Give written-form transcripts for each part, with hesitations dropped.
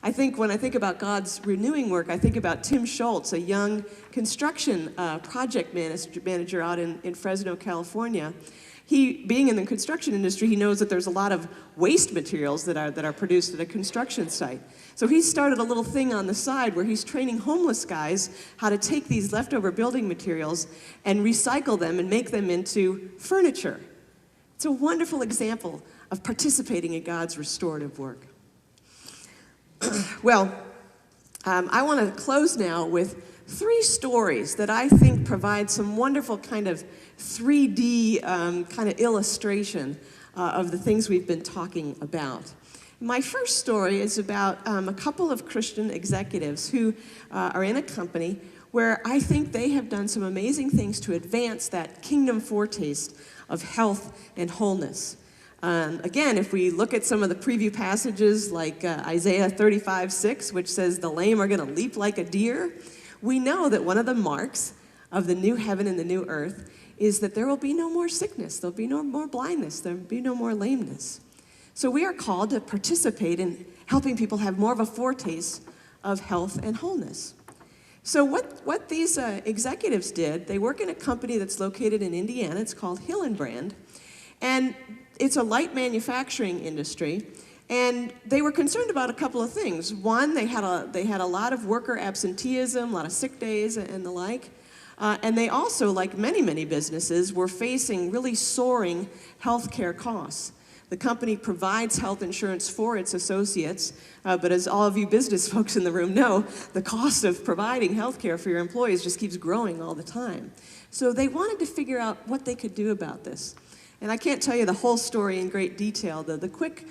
I think when I think about God's renewing work, I think about Tim Schultz, a young construction project manager out in Fresno, California. He, being in the construction industry, he knows that there's a lot of waste materials that are produced at a construction site. So he started a little thing on the side where he's training homeless guys how to take these leftover building materials and recycle them and make them into furniture. It's a wonderful example of participating in God's restorative work. Well, I want to close now with 3 stories that I think provide some wonderful kind of 3D kind of illustration of the things we've been talking about. My first story is about a couple of Christian executives who are in a company where I think they have done some amazing things to advance that kingdom foretaste of health and wholeness. Again, if we look at some of the preview passages like Isaiah 35:6, which says the lame are going to leap like a deer, we know that one of the marks of the new heaven and the new earth is that there will be no more sickness, there'll be no more blindness, there'll be no more lameness. So we are called to participate in helping people have more of a foretaste of health and wholeness. So what these executives did, they work in a company that's located in Indiana. It's called Hillenbrand, and it's a light manufacturing industry. And they were concerned about a couple of things. One, they had a lot of worker absenteeism, a lot of sick days and the like. And they also, like many businesses, were facing really soaring healthcare costs. The company provides health insurance for its associates, but as all of you business folks in the room know, the cost of providing health care for your employees just keeps growing all the time. So they wanted to figure out what they could do about this. And I can't tell you the whole story in great detail. The quick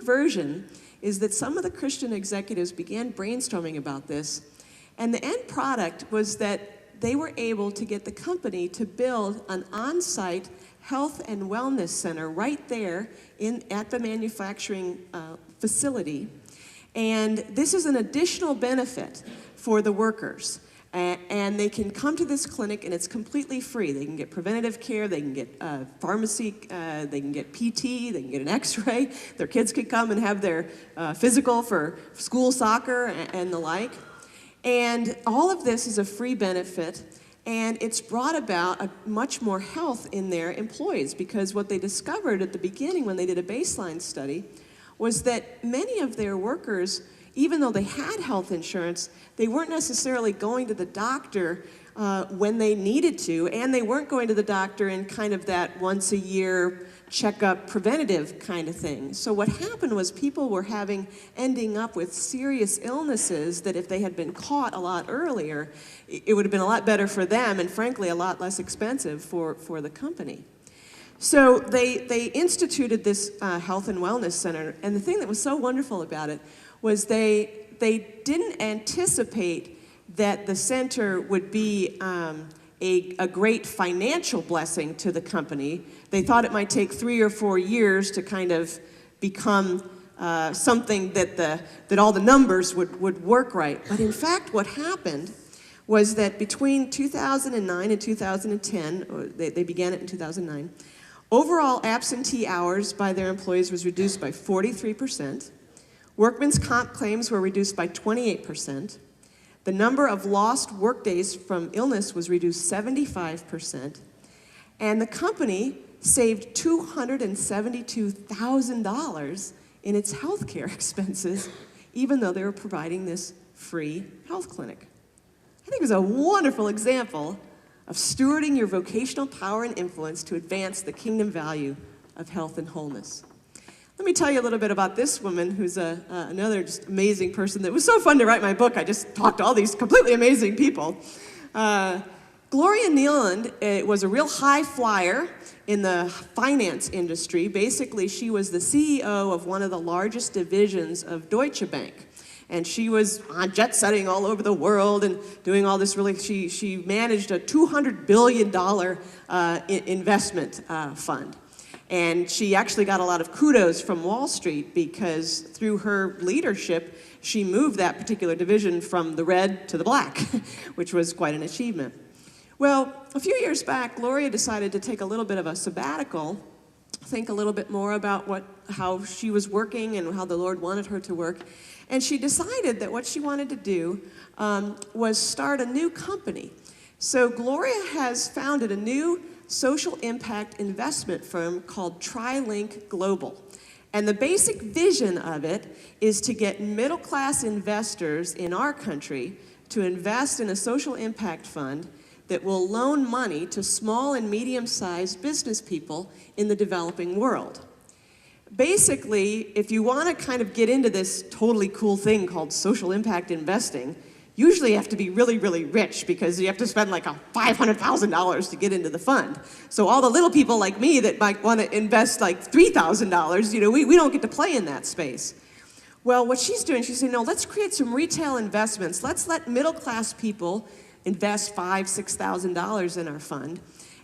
version is that some of the Christian executives began brainstorming about this, and the end product was that they were able to get the company to build an on-site health and wellness center right there at the manufacturing facility. And this is an additional benefit for the workers. And they can come to this clinic and it's completely free. They can get preventative care, they can get pharmacy, they can get PT, they can get an x-ray. Their kids can come and have their physical for school soccer and the like. And all of this is a free benefit, and it's brought about a much more health in their employees, because what they discovered at the beginning when they did a baseline study was that many of their workers, even though they had health insurance, they weren't necessarily going to the doctor when they needed to, and they weren't going to the doctor in kind of that once-a-year checkup preventative kind of thing. So what happened was people were ending up with serious illnesses that if they had been caught a lot earlier, it would have been a lot better for them and frankly a lot less expensive for the company. So they instituted this health and wellness center, and the thing that was so wonderful about it was they didn't anticipate that the center would be a great financial blessing to the company. They thought it might take 3 or 4 years to kind of become something that all the numbers would work right. But in fact, what happened was that between 2009 and 2010, or they began it in 2009, overall absentee hours by their employees was reduced by 43%. Workman's comp claims were reduced by 28%. The number of lost workdays from illness was reduced 75%. And the company saved $272,000 in its health care expenses, even though they were providing this free health clinic. I think it was a wonderful example of stewarding your vocational power and influence to advance the kingdom value of health and wholeness. Let me tell you a little bit about this woman who's another just amazing person. That was so fun to write my book. I just talked to all these completely amazing people. Gloria Nealand was a real high flyer in the finance industry. Basically, she was the CEO of one of the largest divisions of Deutsche Bank. And she was jet setting all over the world and doing all this really, she managed a $200 billion investment fund. And she actually got a lot of kudos from Wall Street because through her leadership, she moved that particular division from the red to the black, which was quite an achievement. Well, a few years back, Gloria decided to take a little bit of a sabbatical, think a little bit more about how she was working and how the Lord wanted her to work. And she decided that what she wanted to do was start a new company. So Gloria has founded a new social impact investment firm called TriLink Global. And the basic vision of it is to get middle-class investors in our country to invest in a social impact fund that will loan money to small and medium-sized business people in the developing world. Basically, if you want to kind of get into this totally cool thing called social impact investing, usually you have to be really, really rich because you have to spend like $500,000 to get into the fund. So all the little people like me that might want to invest like $3,000, you know, we don't get to play in that space. Well, what she's doing, she's saying, no, let's create some retail investments. Let's let middle-class people invest $5,000, $6,000 in our fund.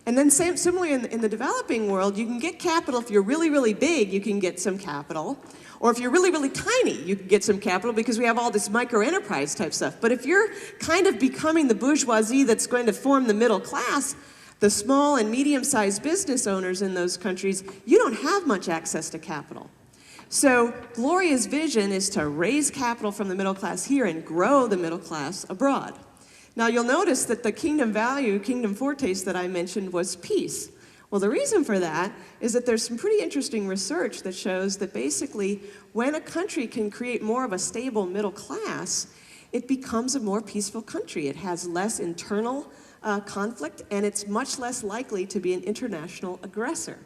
And then similarly in the developing world, you can get capital. If you're really, really big, you can get some capital. Or if you're really, really tiny, you can get some capital because we have all this micro-enterprise type stuff. But if you're kind of becoming the bourgeoisie that's going to form the middle class, the small and medium-sized business owners in those countries, you don't have much access to capital. So Gloria's vision is to raise capital from the middle class here and grow the middle class abroad. Now you'll notice that the kingdom value, kingdom foretaste that I mentioned was peace. Well, the reason for that is that there's some pretty interesting research that shows that basically when a country can create more of a stable middle class, it becomes a more peaceful country. It has less internal conflict, and it's much less likely to be an international aggressor.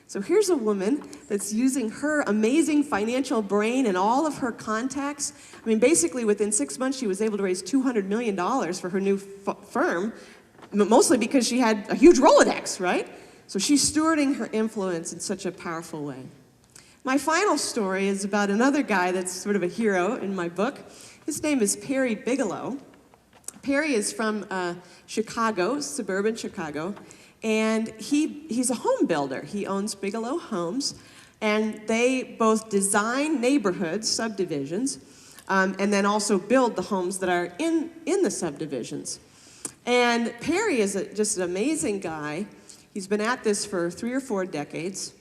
So here's a woman that's using her amazing financial brain and all of her contacts. I mean, basically within 6 months, she was able to raise $200 million for her new firm, mostly because she had a huge Rolodex, right? So she's stewarding her influence in such a powerful way. My final story is about another guy that's sort of a hero in my book. His name is Perry Bigelow. Perry is from Chicago, suburban Chicago. And he's a home builder. He owns Bigelow Homes, and they both design neighborhoods, subdivisions, and then also build the homes that are in the subdivisions. And Perry is just an amazing guy. He's been at this for 3 or 4 decades.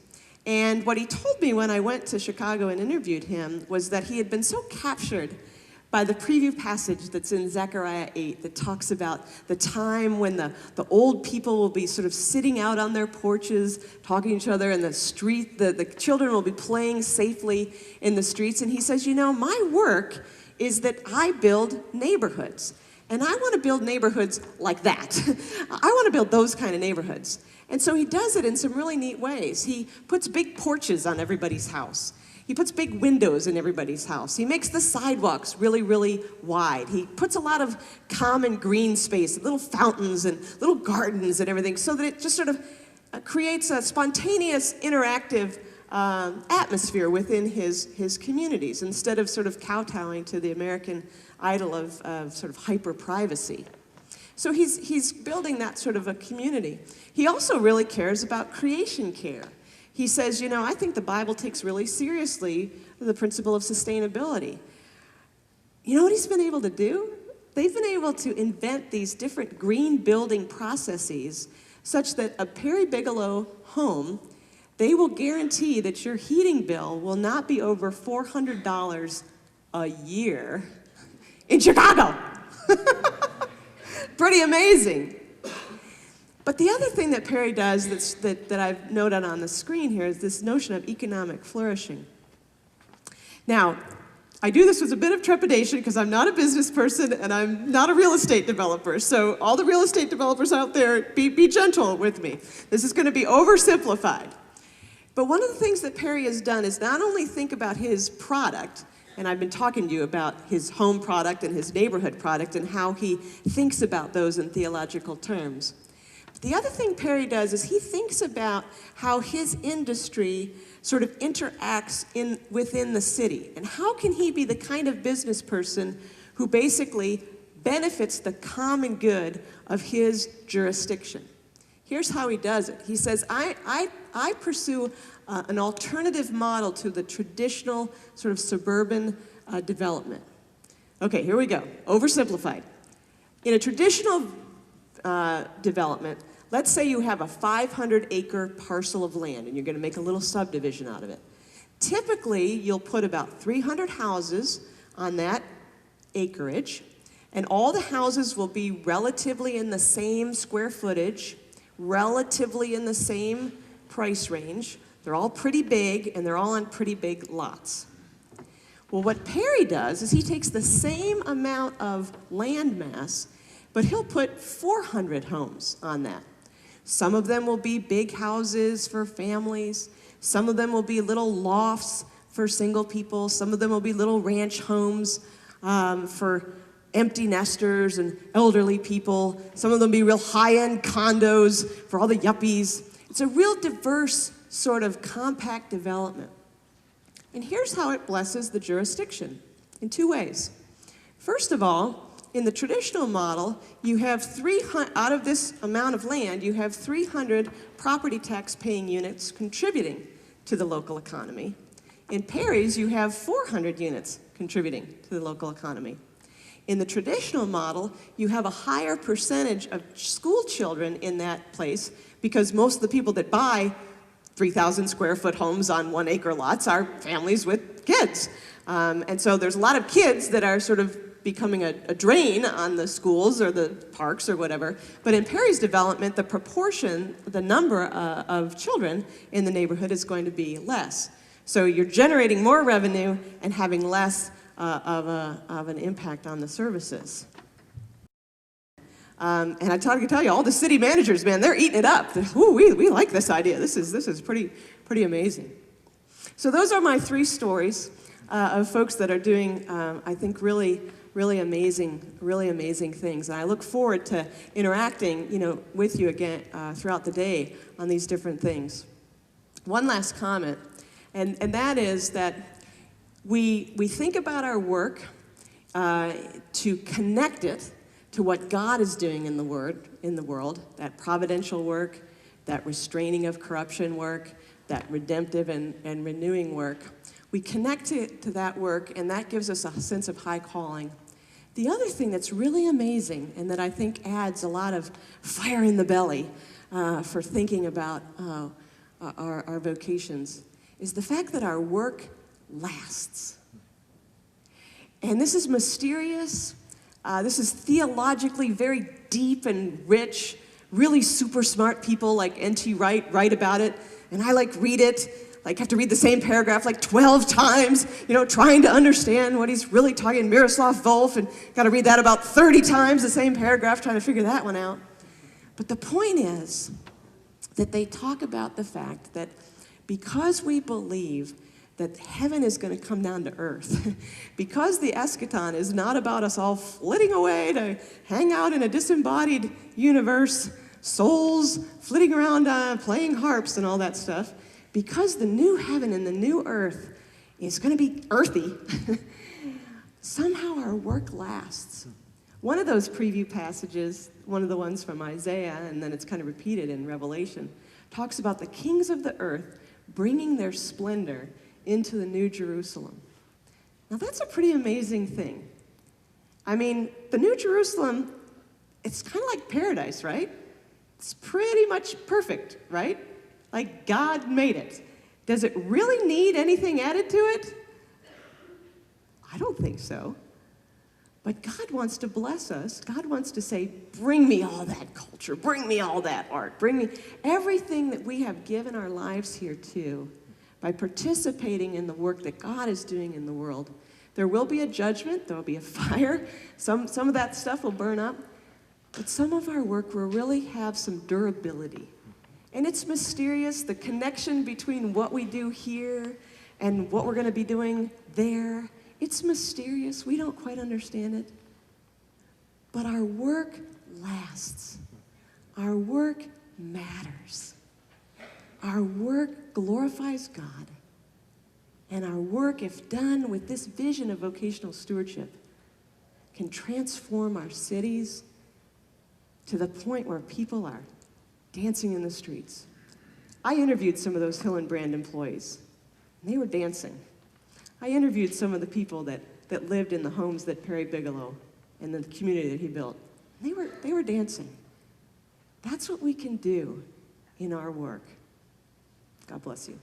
And what he told me when I went to Chicago and interviewed him was that he had been so captured by the preview passage that's in Zechariah 8 that talks about the time when the old people will be sort of sitting out on their porches, talking to each other in the street, the children will be playing safely in the streets. And he says, you know, my work is that I build neighborhoods. And I want to build neighborhoods like that. I want to build those kind of neighborhoods. And so he does it in some really neat ways. He puts big porches on everybody's house. He puts big windows in everybody's house. He makes the sidewalks really, really wide. He puts a lot of common green space, little fountains and little gardens and everything, so that it just sort of creates a spontaneous, interactive atmosphere within his communities, instead of sort of kowtowing to the American idol of sort of hyper-privacy. So he's building that sort of a community. He also really cares about creation care. He says, you know, I think the Bible takes really seriously the principle of sustainability. You know what he's been able to do? They've been able to invent these different green building processes such that a Perry Bigelow home, they will guarantee that your heating bill will not be over $400 a year in Chicago. Pretty amazing. But the other thing that Perry does that I've noted on the screen here is this notion of economic flourishing. Now, I do this with a bit of trepidation because I'm not a business person and I'm not a real estate developer. So all the real estate developers out there, be gentle with me. This is going to be oversimplified. But one of the things that Perry has done is not only think about his product, and I've been talking to you about his home product and his neighborhood product and how he thinks about those in theological terms. The other thing Perry does is he thinks about how his industry sort of interacts within the city. And how can he be the kind of business person who basically benefits the common good of his jurisdiction? Here's how he does it. He says, I pursue an alternative model to the traditional sort of suburban development. Okay, here we go. Oversimplified. In a traditional development, let's say you have a 500-acre parcel of land and you're going to make a little subdivision out of it. Typically, you'll put about 300 houses on that acreage, and all the houses will be relatively in the same square footage, relatively in the same price range. They're all pretty big, and they're all on pretty big lots. Well, what Perry does is he takes the same amount of land mass, but he'll put 400 homes on that. Some of them will be big houses for families. Some of them will be little lofts for single people. Some of them will be little ranch homes for empty nesters and elderly people. Some of them will be real high-end condos for all the yuppies. It's a real diverse sort of compact development. And here's how it blesses the jurisdiction, in two ways. First of all, in the traditional model, you have 300, out of this amount of land, you have 300 property tax paying units contributing to the local economy. In Perry's, you have 400 units contributing to the local economy. In the traditional model, you have a higher percentage of school children in that place because most of the people that buy 3,000 square foot homes on 1 acre lots are families with kids. And so there's a lot of kids that are sort of becoming a drain on the schools or the parks or whatever. But in Perry's development, the proportion, the number of children in the neighborhood is going to be less. So you're generating more revenue and having less of an impact on the services. And I can tell you, all the city managers, man, they're eating it up. Ooh, we like this idea. This is pretty amazing. So those are my 3 stories of folks that are doing, I think, really amazing things. And I look forward to interacting, with you again throughout the day on these different things. One last comment, and that is that we think about our work to connect it to what God is doing in the world, that providential work, that restraining of corruption work, that redemptive and renewing work. We connect to that work, and that gives us a sense of high calling. The other thing that's really amazing, and that I think adds a lot of fire in the belly for thinking about our vocations, is the fact that our work lasts. And this is mysterious. This is theologically very deep and rich. Really super smart people like N.T. Wright write about it, and I read it. Have to read the same paragraph 12 times, trying to understand what he's really talking. Miroslav Volf, and got to read that about 30 times, the same paragraph, trying to figure that one out. But the point is that they talk about the fact that because we believe that heaven is going to come down to earth, because the eschaton is not about us all flitting away to hang out in a disembodied universe, souls flitting around playing harps and all that stuff, because the new heaven and the new earth is going to be earthy, somehow our work lasts. One of those preview passages, one of the ones from Isaiah, and then it's kind of repeated in Revelation, talks about the kings of the earth bringing their splendor into the New Jerusalem. Now that's a pretty amazing thing. I mean, the New Jerusalem, it's kind of like paradise, right? It's pretty much perfect, right? Like God made it. Does it really need anything added to it? I don't think so. But God wants to bless us. God wants to say, bring me all that culture, bring me all that art, bring me everything that we have given our lives here to. By participating in the work that God is doing in the world. There will be a judgment, there will be a fire, some of that stuff will burn up, but some of our work will really have some durability. And it's mysterious, the connection between what we do here and what we're going to be doing there. It's mysterious, we don't quite understand it. But our work lasts. Our work matters. Our work glorifies God, and our work, if done with this vision of vocational stewardship, can transform our cities to the point where people are dancing in the streets. I interviewed some of those Hill and Brand employees, and they were dancing. I interviewed some of the people that lived in the homes that Perry Bigelow and the community that he built. They were dancing. That's what we can do in our work. God bless you.